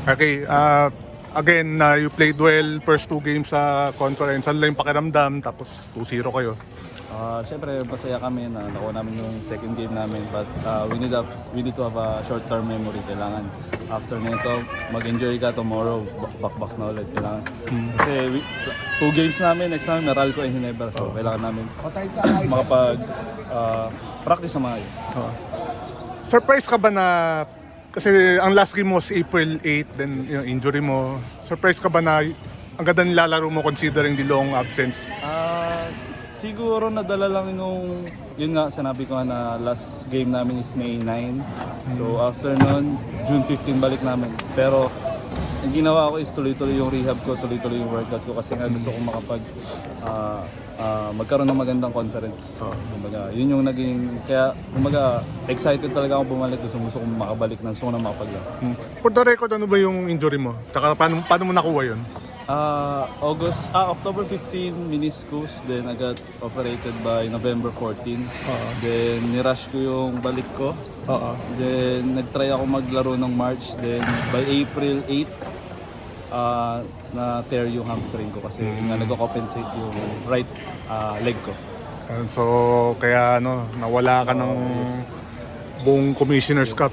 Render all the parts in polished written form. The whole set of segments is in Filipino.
Okay, again, you played well first two games sa conference. Ano lang yung pakiramdam? Tapos 2-0 kayo. Siyempre, masaya kami na nakuha namin yung second game namin, but we need to have a short-term memory. Kailangan after nito, mag-enjoy ka tomorrow, back na ulit. Kailangan. Kasi two games namin, next namin, Meralco and Ginebra. So, kailangan namin makapag-practice na maayos. Surprise ka ba na, kasi ang last game was April 8, then yung injury mo. Surprise ka ba na ang ganda nilalaro mo considering the long absence? Siguro nadala lang yun nga, sinabi ko nga na last game namin is May 9. So after nun, June 15 balik namin. Pero ang ginawa ko is tuloy-tuloy yung rehab ko, tuloy-tuloy yung workout ko kasi nga gusto kong magkaroon ng magandang conference. Kumbaga, yun yung naging, kaya kumbaga excited talaga ako bumalik, gusto kong makabalik, gusto ko na makapaglaro. For the record, ano ba yung injury mo? Tsaka paano mo nakuha yun? October 15 meniscus, then I got operated by November 14. Then nirush ko yung balik ko. Then nagtry ako maglaro ng March, then by April 8 na tear yung hamstring ko kasi nga nag-compensate yung right leg ko. So, kaya nawala ka ng buong Commissioner's Cup.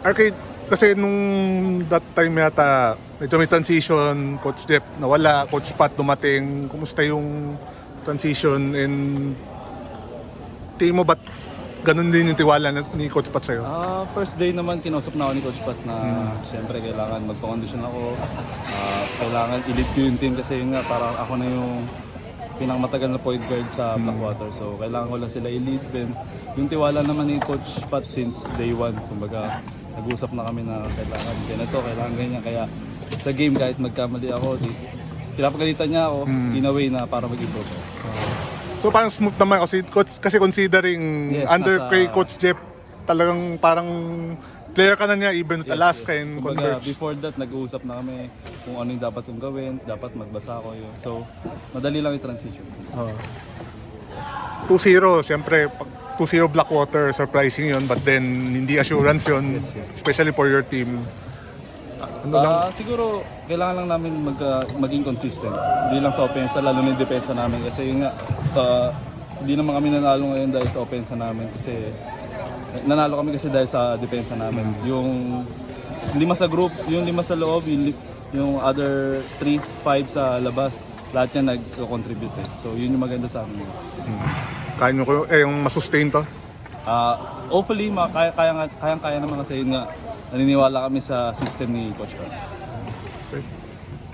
Arcade, kasi nung that time yata, medyo may transition, Coach Jeff nawala, Coach Pat dumating. Kumusta yung transition and tingin mo ba't ganun din yung tiwala ni Coach Pat sa'yo? First day naman, kinausap na ako ni Coach Pat na siyempre kailangan magpa-condition ako. Kailangan i-lead ko yung team kasi yun nga, parang ako na yung pinakmatagal na point guard sa Blackwater. So kailangan ko lang sila i-lead. Then yung tiwala naman ni Coach Pat since day 1, kumbaga nag-usap na kami na kailangan ganito, kailangan ganyan. Kaya sa game kahit magkamali ako, pinapagalitan niya ako in a way na para mag-improve. So parang smooth naman kasi considering under kay Coach Jeff, talagang parang player ka na niya even with Alaska and Converge. Before that, nag-uusap na kami kung ano yung dapat kong gawin, dapat magbasa ako yun. So, madali lang yung transition. 2-0, siyempre, 2-0 Blackwater, surprising yun, but then hindi assurance yun, especially for your team. Siguro, kailangan lang namin maging consistent. Hindi lang sa opensa, lalo na yung depensa namin. Kasi yun nga, hindi naman kami nanalo ngayon dahil sa opensa namin. Kasi nanalo kami kasi dahil sa depensa namin. Yung 5 sa group, yung 5 sa loob, yung other 3-5 sa labas, lahat yan nag-contribute. So yun yung maganda sa amin. Kaya nyo yung masustain to? Hopefully, kaya naman kasi yun nga, naniniwala kami sa system ni Coach Pat. Okay.